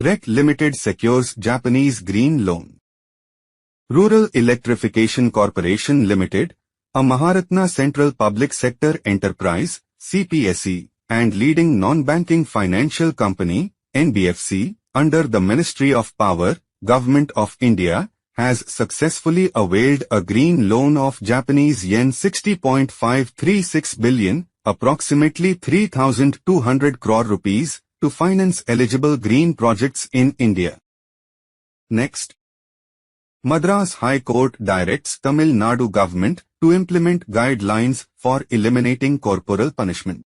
REC Limited secures Japanese green loan. Rural Electrification Corporation Limited, a Maharatna Central Public Sector Enterprise, CPSE, and leading non-banking financial company, NBFC, under the Ministry of Power, Government of India, has successfully availed a green loan of Japanese yen 60.536 billion, approximately 3,200 crore rupees, to finance eligible green projects in India. Next, Madras High Court directs Tamil Nadu government to implement guidelines for eliminating corporal punishment.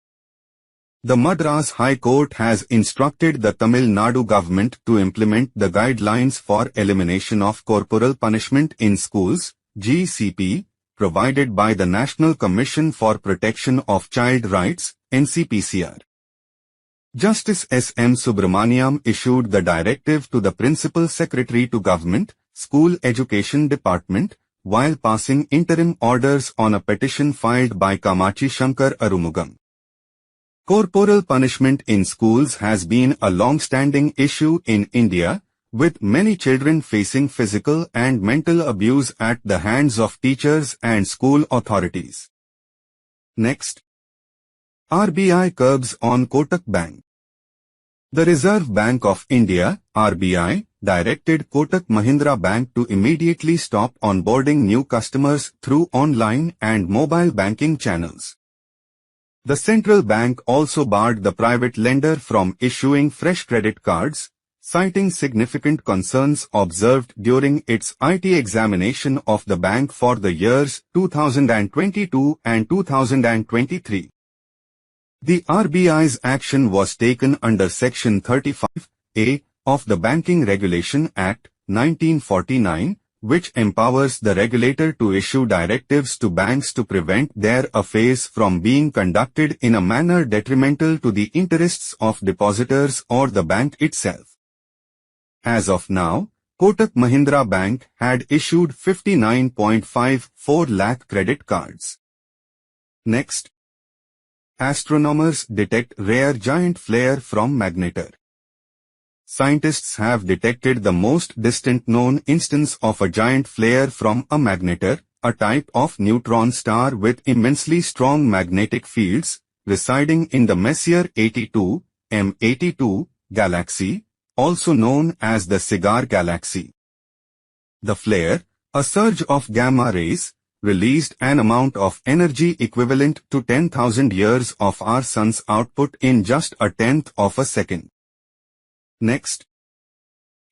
The Madras High Court has instructed the Tamil Nadu government to implement the guidelines for elimination of corporal punishment in schools, GCP, provided by the National Commission for Protection of Child Rights, NCPCR. Justice S.M. Subramaniam issued the directive to the Principal Secretary to Government, School Education Department, while passing interim orders on a petition filed by Kamachi Shankar Arumugam. Corporal punishment in schools has been a long-standing issue in India, with many children facing physical and mental abuse at the hands of teachers and school authorities. Next, RBI curbs on Kotak Bank. The Reserve Bank of India, RBI, directed Kotak Mahindra Bank to immediately stop onboarding new customers through online and mobile banking channels. The central bank also barred the private lender from issuing fresh credit cards, citing significant concerns observed during its IT examination of the bank for the years 2022 and 2023. The RBI's action was taken under Section 35A of the Banking Regulation Act, 1949, which empowers the regulator to issue directives to banks to prevent their affairs from being conducted in a manner detrimental to the interests of depositors or the bank itself. As of now, Kotak Mahindra Bank had issued 59.54 lakh credit cards. Next, astronomers detect rare giant flare from Magnetar. Scientists have detected the most distant known instance of a giant flare from a Magnetar, a type of neutron star with immensely strong magnetic fields, residing in the Messier 82, M82, galaxy, also known as the Cigar Galaxy. The flare, a surge of gamma rays, released an amount of energy equivalent to 10,000 years of our sun's output in just a tenth of a second. Next,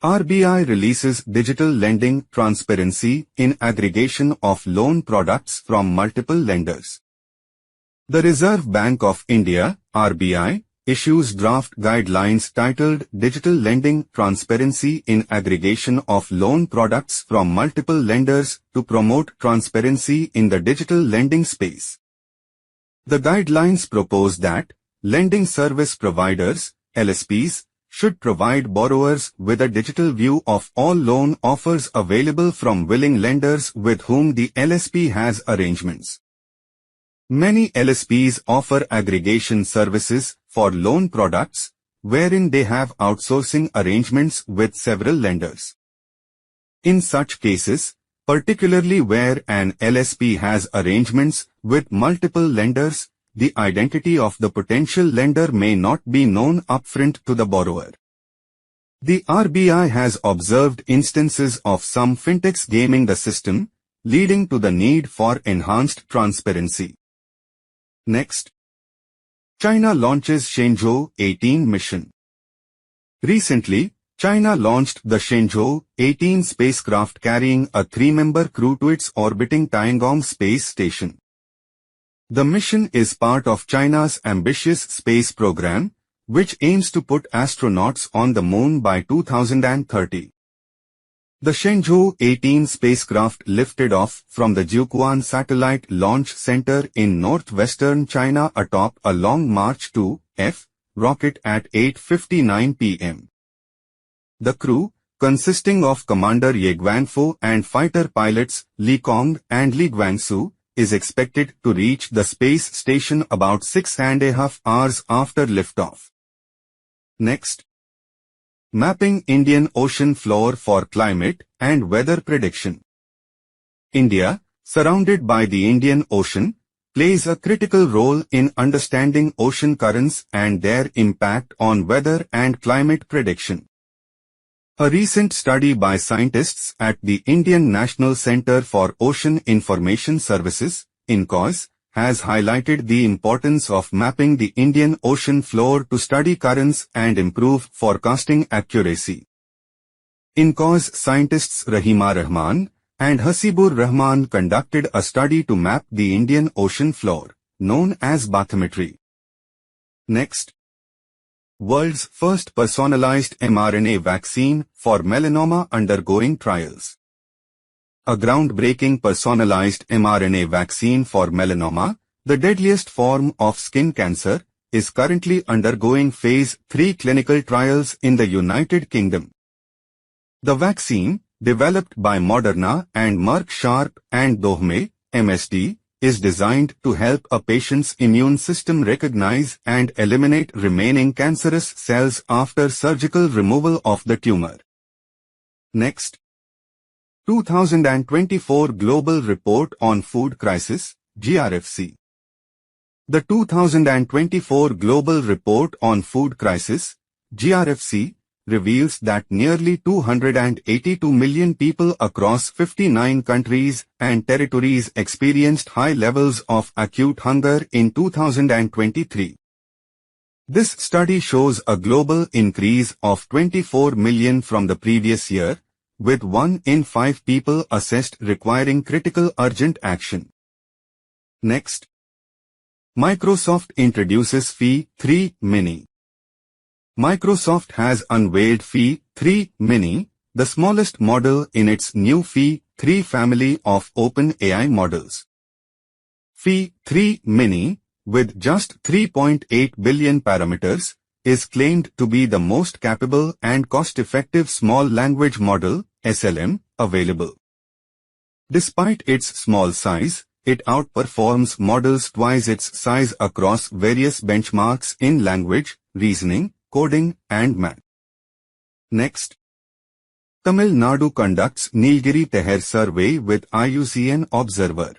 RBI releases digital lending transparency in aggregation of loan products from multiple lenders. The Reserve Bank of India, RBI, issues draft guidelines titled Digital Lending Transparency in Aggregation of Loan Products from Multiple Lenders to promote transparency in the digital lending space. The guidelines propose that lending service providers, LSPs, should provide borrowers with a digital view of all loan offers available from willing lenders with whom the LSP has arrangements. Many LSPs offer aggregation services for loan products, wherein they have outsourcing arrangements with several lenders. In such cases, particularly where an LSP has arrangements with multiple lenders, the identity of the potential lender may not be known upfront to the borrower. The RBI has observed instances of some fintechs gaming the system, leading to the need for enhanced transparency. Next, China launches Shenzhou 18 mission. Recently, China launched the Shenzhou 18 spacecraft carrying a 3-member crew to its orbiting Tiangong space station. The mission is part of China's ambitious space program, which aims to put astronauts on the moon by 2030. The Shenzhou 18 spacecraft lifted off from the Jiuquan Satellite Launch Center in northwestern China atop a Long March 2F rocket at 8:59 p.m. The crew, consisting of Commander Ye Guangfu and fighter pilots Li Kong and Li Guangsu, is expected to reach the space station about 6.5 hours after liftoff. Next, Mapping Indian ocean floor for climate and weather prediction. India, surrounded by the Indian Ocean, plays a critical role in understanding ocean currents and their impact on weather and climate prediction. A recent study by scientists at the Indian National Centre for Ocean Information Services, INCOS, has highlighted the importance of mapping the Indian Ocean floor to study currents and improve forecasting accuracy. INCOS scientists Rahima Rahman and Hasibur Rahman conducted a study to map the Indian Ocean floor, known as bathymetry. Next. World's first personalized mRNA vaccine for melanoma undergoing trials. A groundbreaking personalized mRNA vaccine for melanoma, the deadliest form of skin cancer, is currently undergoing Phase 3 clinical trials in the United Kingdom. The vaccine, developed by Moderna and Merck Sharp and Dohme, MSD, is designed to help a patient's immune system recognize and eliminate remaining cancerous cells after surgical removal of the tumor. Next. 2024 Global Report on Food Crisis, GRFC. The 2024 Global Report on Food Crisis, GRFC, reveals that nearly 282 million people across 59 countries and territories experienced high levels of acute hunger in 2023. This study shows a global increase of 24 million from the previous year, with 1 in 5 people assessed requiring critical urgent action. Next. Microsoft introduces Phi 3 Mini. Microsoft has unveiled Phi 3 Mini, the smallest model in its new Phi 3 family of OpenAI models. Phi 3 Mini, with just 3.8 billion parameters, is claimed to be the most capable and cost-effective small language model, SLM, available. Despite its small size, it outperforms models twice its size across various benchmarks in language, reasoning, coding, and math. Next. Tamil Nadu conducts Nilgiri Tehar survey with IUCN observer.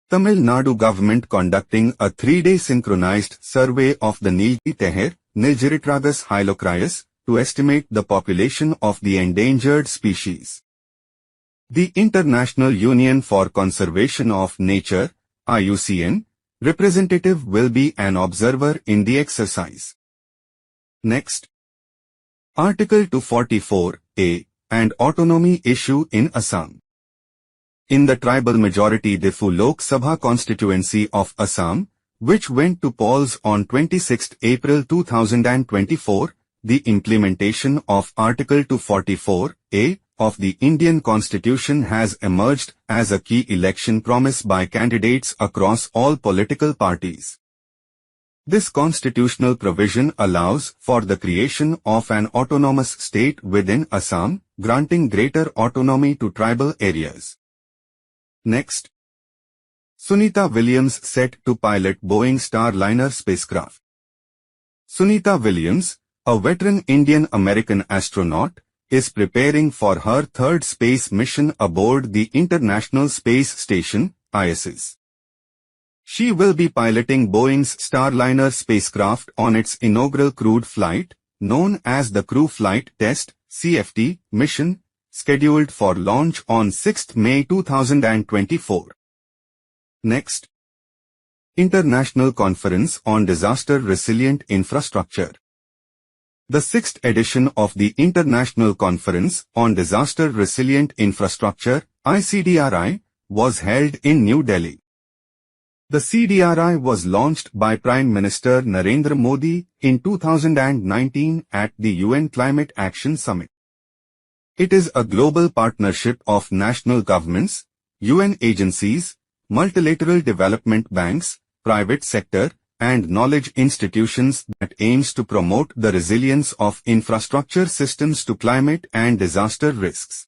Tamil Nadu government conducting a 3-day synchronized survey of the Nilgiri Tehar, Nilgiritragus hylocrius, to estimate the population of the endangered species. The International Union for Conservation of Nature, IUCN, representative will be an observer in the exercise. Next. Article 244A and autonomy issue in Assam. In the tribal majority Diffu Lok Sabha constituency of Assam, which went to polls on 26 April 2024, the implementation of Article 244A of the Indian Constitution has emerged as a key election promise by candidates across all political parties. This constitutional provision allows for the creation of an autonomous state within Assam, granting greater autonomy to tribal areas. Next. Sunita Williams set to pilot Boeing Starliner spacecraft. Sunita Williams, a veteran Indian-American astronaut, is preparing for her third space mission aboard the International Space Station, ISS. She will be piloting Boeing's Starliner spacecraft on its inaugural crewed flight, known as the Crew Flight Test (CFT) mission, scheduled for launch on 6 May 2024. Next. International Conference on Disaster Resilient Infrastructure. The 6th edition of the International Conference on Disaster Resilient Infrastructure, ICDRI, was held in New Delhi. The CDRI was launched by Prime Minister Narendra Modi in 2019 at the UN Climate Action Summit. It is a global partnership of national governments, UN agencies, multilateral development banks, private sector, and knowledge institutions that aims to promote the resilience of infrastructure systems to climate and disaster risks.